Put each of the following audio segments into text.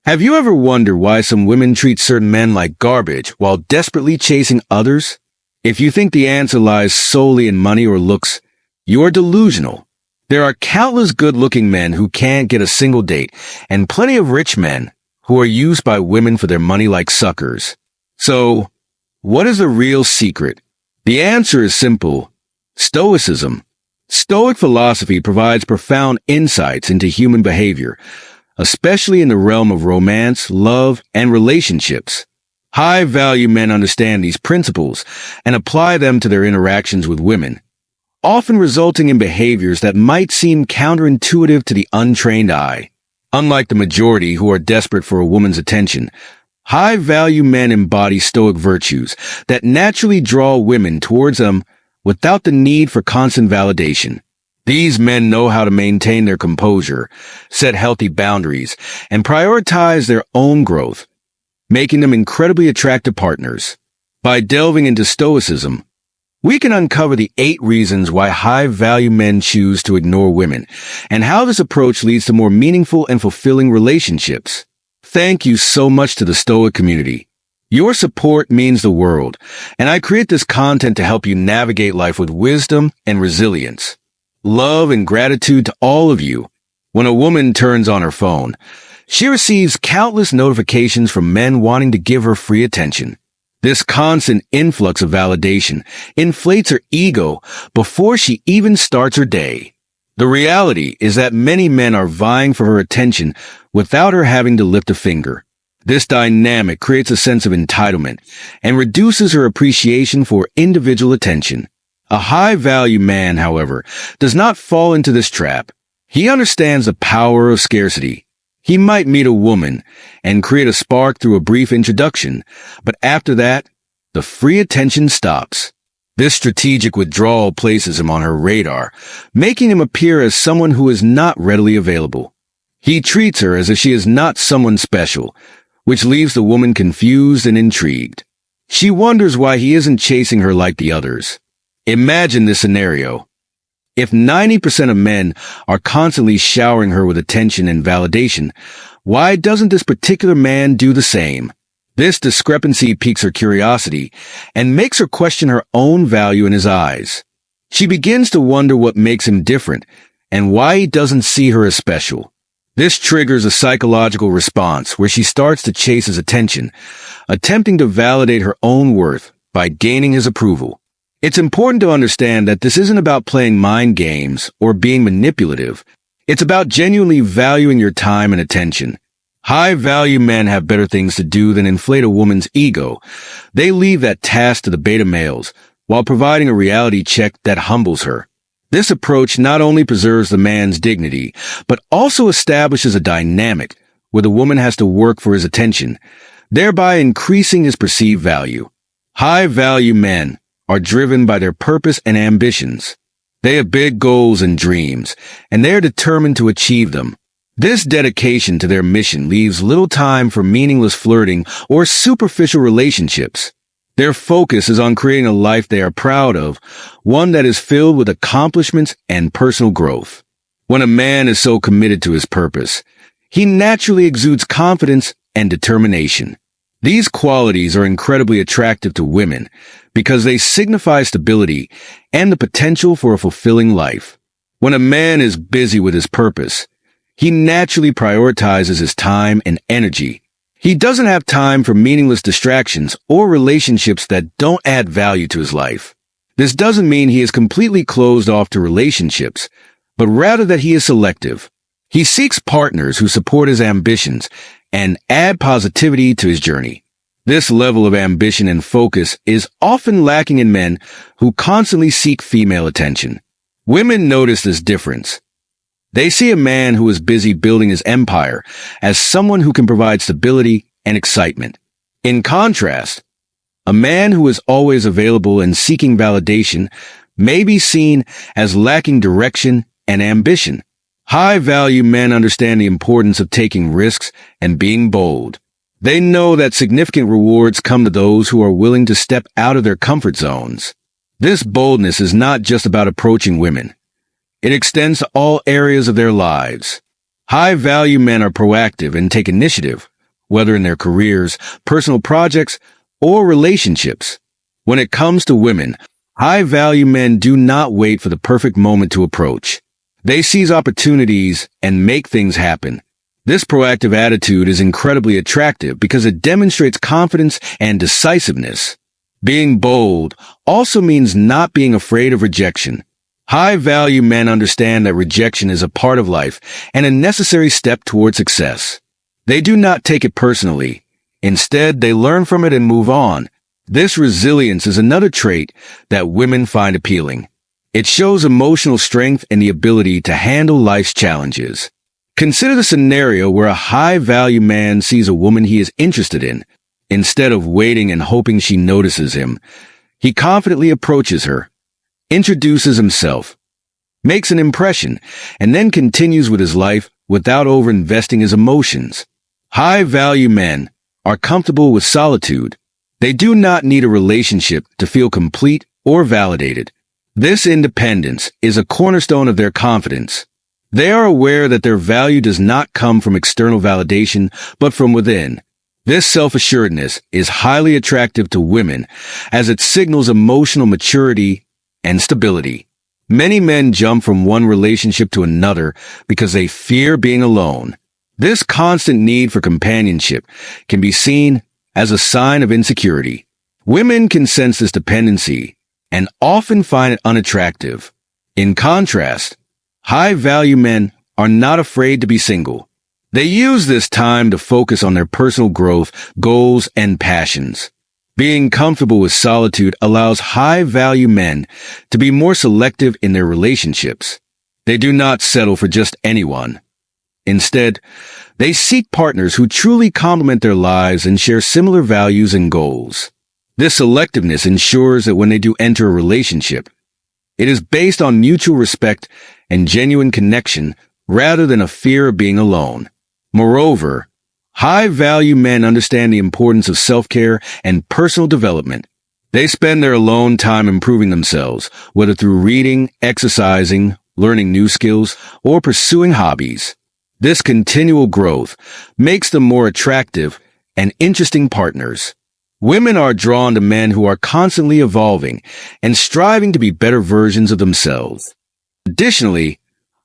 Have you ever wondered why some women treat certain men like garbage while desperately chasing others? If you think the answer lies solely in money or looks, you are delusional. There are countless good-looking men who can't get a single date, and plenty of rich men who are used by women for their money like suckers. So, what is the real secret? The answer is simple: Stoicism. Stoic philosophy provides profound insights into human behavior, especially in the realm of romance, love, and relationships. High-value men understand these principles and apply them to their interactions with women, often resulting in behaviors that might seem counterintuitive to the untrained eye. Unlike the majority who are desperate for a woman's attention, high-value men embody Stoic virtues that naturally draw women towards them without the need for constant validation. These men know how to maintain their composure, set healthy boundaries, and prioritize their own growth, making them incredibly attractive partners. By delving into Stoicism, we can uncover the 8 reasons why high-value men choose to ignore women, and how this approach leads to more meaningful and fulfilling relationships. Thank you so much to the Stoic community. Your support means the world, and I create this content to help you navigate life with wisdom and resilience. Love and gratitude to all of you. When a woman turns on her phone, she receives countless notifications from men wanting to give her free attention. This constant influx of validation inflates her ego before she even starts her day. The reality is that many men are vying for her attention without her having to lift a finger. This dynamic creates a sense of entitlement and reduces her appreciation for individual attention. A high-value man, however, does not fall into this trap. He understands the power of scarcity. He might meet a woman and create a spark through a brief introduction, but after that, the free attention stops. This strategic withdrawal places him on her radar, making him appear as someone who is not readily available. He treats her as if she is not someone special, which leaves the woman confused and intrigued. She wonders why he isn't chasing her like the others. Imagine this scenario. If 90% of men are constantly showering her with attention and validation, why doesn't this particular man do the same? This discrepancy piques her curiosity and makes her question her own value in his eyes. She begins to wonder what makes him different and why he doesn't see her as special. This triggers a psychological response where she starts to chase his attention, attempting to validate her own worth by gaining his approval. It's important to understand that this isn't about playing mind games or being manipulative. It's about genuinely valuing your time and attention. High-value men have better things to do than inflate a woman's ego. They leave that task to the beta males while providing a reality check that humbles her. This approach not only preserves the man's dignity, but also establishes a dynamic where the woman has to work for his attention, thereby increasing his perceived value. High-value men are driven by their purpose and ambitions. They have big goals and dreams, and they are determined to achieve them. This dedication to their mission leaves little time for meaningless flirting or superficial relationships. Their focus is on creating a life they are proud of, one that is filled with accomplishments and personal growth. When a man is so committed to his purpose, he naturally exudes confidence and determination. These qualities are incredibly attractive to women because they signify stability and the potential for a fulfilling life. When a man is busy with his purpose, he naturally prioritizes his time and energy. He doesn't have time for meaningless distractions or relationships that don't add value to his life. This doesn't mean he is completely closed off to relationships, but rather that he is selective. He seeks partners who support his ambitions and add positivity to his journey. This level of ambition and focus is often lacking in men who constantly seek female attention. Women notice this difference. They see a man who is busy building his empire as someone who can provide stability and excitement. In contrast, a man who is always available and seeking validation may be seen as lacking direction and ambition. High-value men understand the importance of taking risks and being bold. They know that significant rewards come to those who are willing to step out of their comfort zones. This boldness is not just about approaching women. It extends to all areas of their lives. High-value men are proactive and take initiative, whether in their careers, personal projects, or relationships. When it comes to women, high-value men do not wait for the perfect moment to approach. They seize opportunities and make things happen. This proactive attitude is incredibly attractive because it demonstrates confidence and decisiveness. Being bold also means not being afraid of rejection. High-value men understand that rejection is a part of life and a necessary step toward success. They do not take it personally. Instead, they learn from it and move on. This resilience is another trait that women find appealing. It shows emotional strength and the ability to handle life's challenges. Consider the scenario where a high-value man sees a woman he is interested in. Instead of waiting and hoping she notices him, he confidently approaches her, introduces himself, makes an impression, and then continues with his life without over-investing his emotions. High-value men are comfortable with solitude. They do not need a relationship to feel complete or validated. This independence is a cornerstone of their confidence. They are aware that their value does not come from external validation, but from within. This self-assuredness is highly attractive to women as it signals emotional maturity and stability. Many men jump from one relationship to another because they fear being alone. This constant need for companionship can be seen as a sign of insecurity. Women can sense this dependency and often find it unattractive. In contrast, high-value men are not afraid to be single. They use this time to focus on their personal growth, goals, and passions. Being comfortable with solitude allows high-value men to be more selective in their relationships. They do not settle for just anyone. Instead, they seek partners who truly complement their lives and share similar values and goals. This selectiveness ensures that when they do enter a relationship, it is based on mutual respect and genuine connection rather than a fear of being alone. Moreover, high-value men understand the importance of self-care and personal development. They spend their alone time improving themselves, whether through reading, exercising, learning new skills, or pursuing hobbies. This continual growth makes them more attractive and interesting partners. Women are drawn to men who are constantly evolving and striving to be better versions of themselves. Additionally,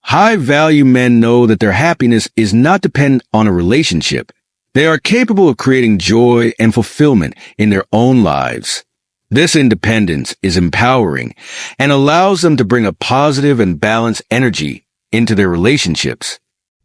high-value men know that their happiness is not dependent on a relationship. They are capable of creating joy and fulfillment in their own lives. This independence is empowering and allows them to bring a positive and balanced energy into their relationships.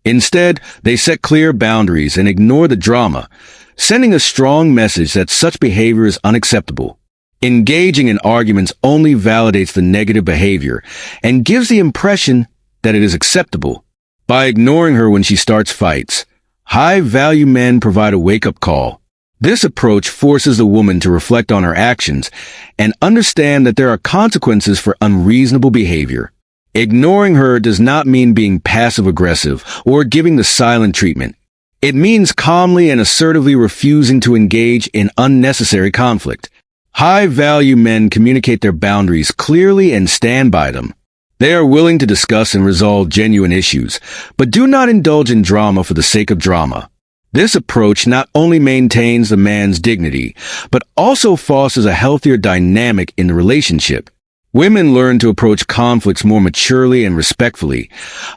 Instead, they set clear boundaries and ignore the drama, sending a strong message that such behavior is unacceptable. Engaging in arguments only validates the negative behavior and gives the impression that it is acceptable. By ignoring her when she starts fights, high-value men provide a wake-up call. This approach forces the woman to reflect on her actions and understand that there are consequences for unreasonable behavior. Ignoring her does not mean being passive-aggressive or giving the silent treatment. It means calmly and assertively refusing to engage in unnecessary conflict. High-value men communicate their boundaries clearly and stand by them. They are willing to discuss and resolve genuine issues, but do not indulge in drama for the sake of drama. This approach not only maintains the man's dignity, but also fosters a healthier dynamic in the relationship. Women learn to approach conflicts more maturely and respectfully,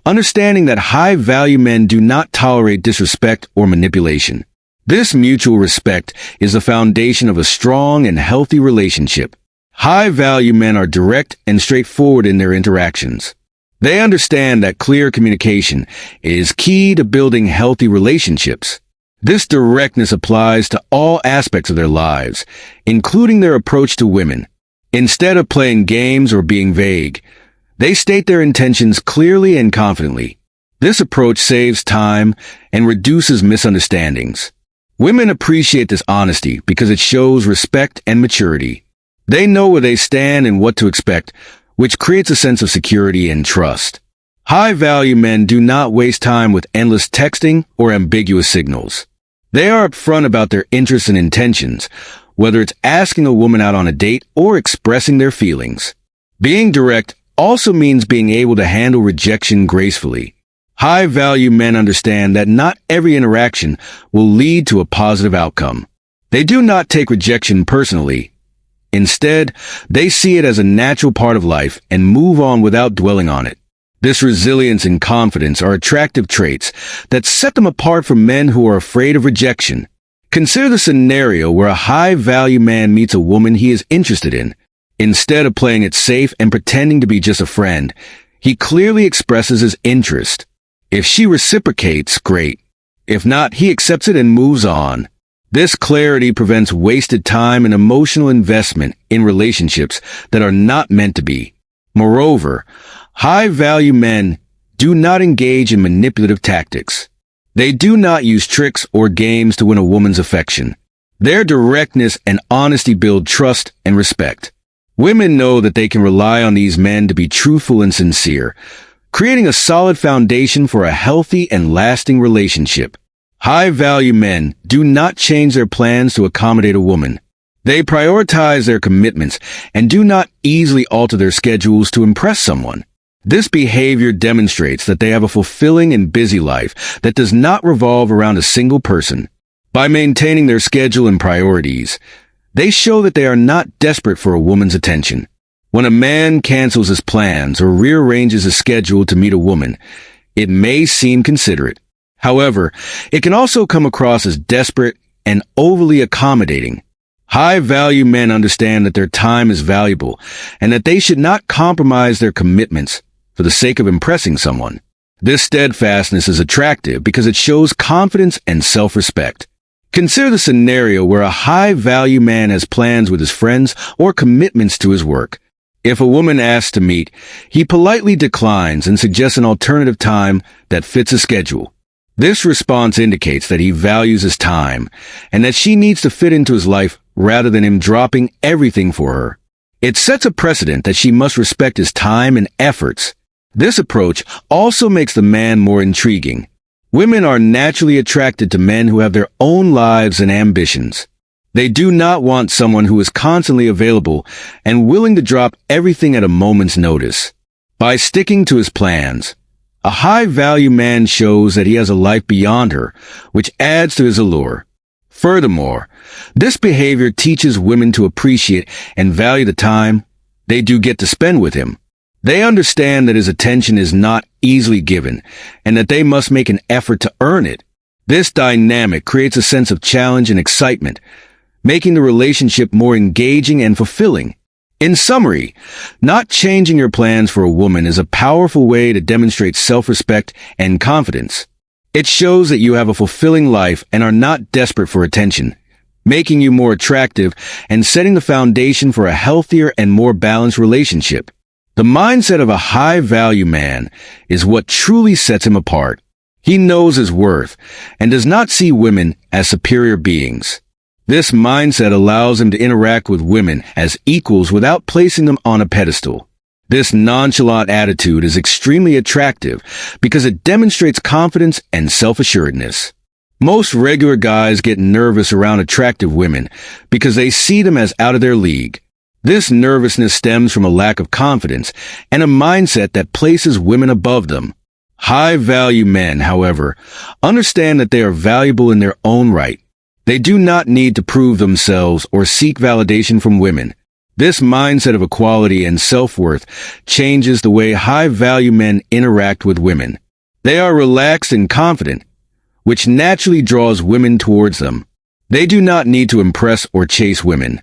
understanding that high-value men do not tolerate disrespect or manipulation. This mutual respect is the foundation of a strong and healthy relationship. High-value men are direct and straightforward in their interactions. They understand that clear communication is key to building healthy relationships. This directness applies to all aspects of their lives, including their approach to women. Instead of playing games or being vague, they state their intentions clearly and confidently. This approach saves time and reduces misunderstandings. Women appreciate this honesty because it shows respect and maturity. They know where they stand and what to expect, which creates a sense of security and trust. High-value men do not waste time with endless texting or ambiguous signals. They are upfront about their interests and intentions, whether it's asking a woman out on a date or expressing their feelings. Being direct also means being able to handle rejection gracefully. High-value men understand that not every interaction will lead to a positive outcome. They do not take rejection personally. Instead, they see it as a natural part of life and move on without dwelling on it. This resilience and confidence are attractive traits that set them apart from men who are afraid of rejection. Consider the scenario where a high-value man meets a woman he is interested in. Instead of playing it safe and pretending to be just a friend, he clearly expresses his interest. If she reciprocates, great. If not, he accepts it and moves on. This clarity prevents wasted time and emotional investment in relationships that are not meant to be. Moreover, high-value men do not engage in manipulative tactics. They do not use tricks or games to win a woman's affection. Their directness and honesty build trust and respect. Women know that they can rely on these men to be truthful and sincere, creating a solid foundation for a healthy and lasting relationship. High-value men do not change their plans to accommodate a woman. They prioritize their commitments and do not easily alter their schedules to impress someone. This behavior demonstrates that they have a fulfilling and busy life that does not revolve around a single person. By maintaining their schedule and priorities, they show that they are not desperate for a woman's attention. When a man cancels his plans or rearranges his schedule to meet a woman, it may seem considerate. However, it can also come across as desperate and overly accommodating. High-value men understand that their time is valuable and that they should not compromise their commitments for the sake of impressing someone. This steadfastness is attractive because it shows confidence and self-respect. Consider the scenario where a high-value man has plans with his friends or commitments to his work. If a woman asks to meet, he politely declines and suggests an alternative time that fits his schedule. This response indicates that he values his time and that she needs to fit into his life rather than him dropping everything for her. It sets a precedent that she must respect his time and efforts. This approach also makes the man more intriguing. Women are naturally attracted to men who have their own lives and ambitions. They do not want someone who is constantly available and willing to drop everything at a moment's notice. By sticking to his plans, a high-value man shows that he has a life beyond her, which adds to his allure. Furthermore, this behavior teaches women to appreciate and value the time they do get to spend with him. They understand that his attention is not easily given and that they must make an effort to earn it. This dynamic creates a sense of challenge and excitement, making the relationship more engaging and fulfilling. In summary, not changing your plans for a woman is a powerful way to demonstrate self-respect and confidence. It shows that you have a fulfilling life and are not desperate for attention, making you more attractive and setting the foundation for a healthier and more balanced relationship. The mindset of a high-value man is what truly sets him apart. He knows his worth and does not see women as superior beings. This mindset allows him to interact with women as equals without placing them on a pedestal. This nonchalant attitude is extremely attractive because it demonstrates confidence and self-assuredness. Most regular guys get nervous around attractive women because they see them as out of their league. This nervousness stems from a lack of confidence and a mindset that places women above them. High-value men, however, understand that they are valuable in their own right. They do not need to prove themselves or seek validation from women. This mindset of equality and self-worth changes the way high-value men interact with women. They are relaxed and confident, which naturally draws women towards them. They do not need to impress or chase women.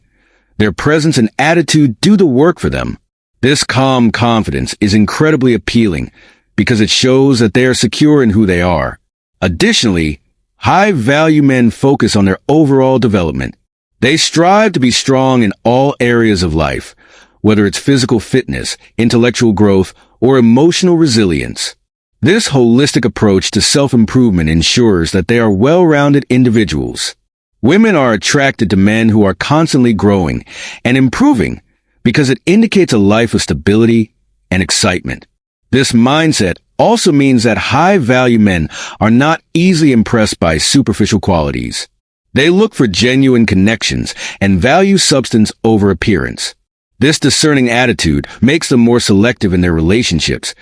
Their presence and attitude do the work for them. This calm confidence is incredibly appealing because it shows that they are secure in who they are. Additionally, high-value men focus on their overall development. They strive to be strong in all areas of life, whether it's physical fitness, intellectual growth, or emotional resilience. This holistic approach to self-improvement ensures that they are well-rounded individuals. Women are attracted to men who are constantly growing and improving because it indicates a life of stability and excitement. This mindset also means that high-value men are not easily impressed by superficial qualities. They look for genuine connections and value substance over appearance. This discerning attitude makes them more selective in their relationships.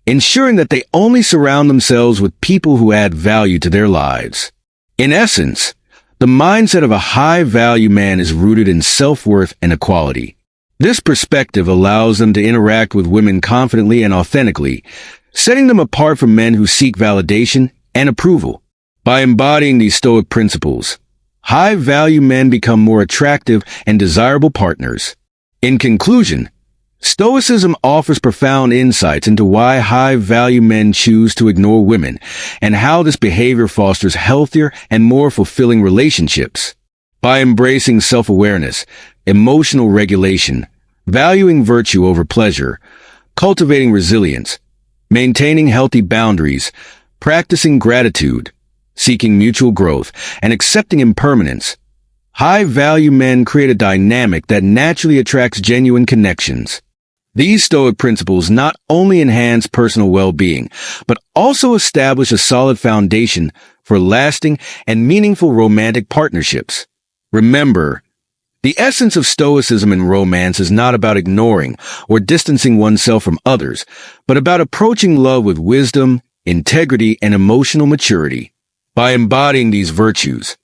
ensuring that they only surround themselves with people who add value to their lives. In essence, the mindset of a high-value man is rooted in self-worth and equality. This perspective allows them to interact with women confidently and authentically, setting them apart from men who seek validation and approval. By embodying these Stoic principles, high-value men become more attractive and desirable partners. In conclusion, Stoicism offers profound insights into why high-value men choose to ignore women and how this behavior fosters healthier and more fulfilling relationships. By embracing self-awareness, emotional regulation, valuing virtue over pleasure, cultivating resilience, maintaining healthy boundaries, practicing gratitude, seeking mutual growth, and accepting impermanence, high-value men create a dynamic that naturally attracts genuine connections. These Stoic principles not only enhance personal well-being, but also establish a solid foundation for lasting and meaningful romantic partnerships. Remember, the essence of Stoicism in romance is not about ignoring or distancing oneself from others, but about approaching love with wisdom, integrity, and emotional maturity. By embodying these virtues,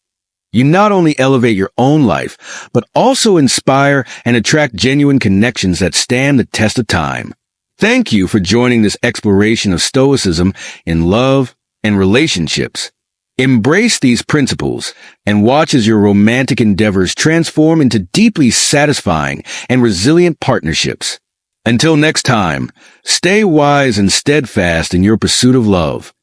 you not only elevate your own life, but also inspire and attract genuine connections that stand the test of time. Thank you for joining this exploration of Stoicism in love and relationships. Embrace these principles and watch as your romantic endeavors transform into deeply satisfying and resilient partnerships. Until next time, stay wise and steadfast in your pursuit of love.